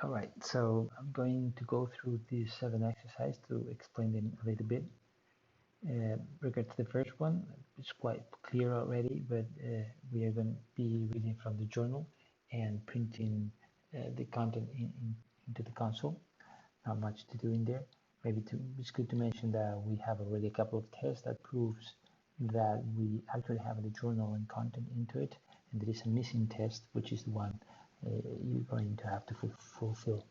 All right, so I'm going to go through these 7 exercises to explain them a little bit. Regard to the first one, it's quite clear already, but we are going to be reading from the journal and printing the content into the console. Not much to do in there. It's good to mention that we have already a couple of tests that proves that we actually have the journal and content into it, and there is a missing test, which is the one you're going to have to fulfill.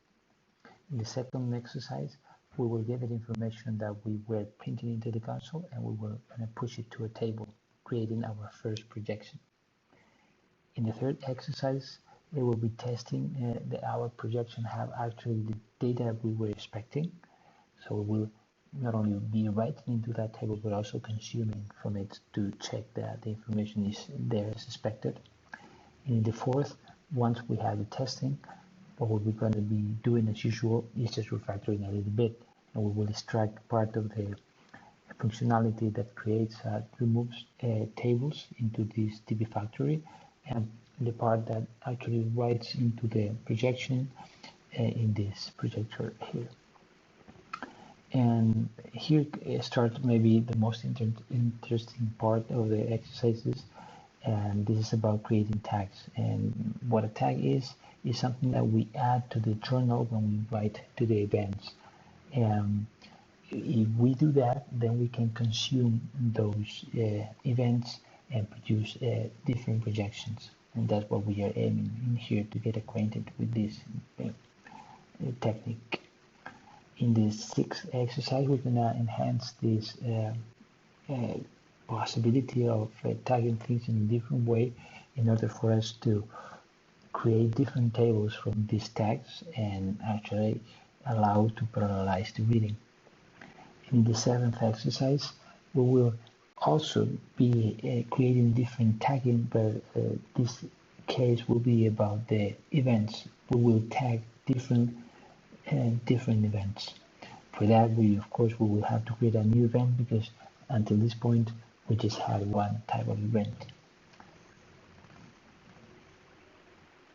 In the second exercise, we will get the information that we were printing into the console, and we will push it to a table, creating our first projection. In the third exercise, we will be testing that our projection have actually the data we were expecting. So we will not only be writing into that table, but also consuming from it to check that the information is there as expected. And in the fourth, once we have the testing, what we're going to be doing as usual is just refactoring a little bit, and we will extract part of the functionality that removes tables into this DB factory, and the part that actually writes into the projection in this projector here. And here starts maybe the most interesting part of the exercises, and this is about creating tags. And what a tag is something that we add to the journal when we write to the events. And if we do that, then we can consume those events and produce different projections. And that's what we are aiming in here, to get acquainted with this technique. In this sixth exercise, we're going to enhance this possibility of tagging things in a different way in order for us to create different tables from these tags and actually allow to parallelize the reading. In the seventh exercise, we will also be creating different tagging, but this case will be about the events. We will tag different events. For that, of course, we will have to create a new event, because until this point, we just had one type of event.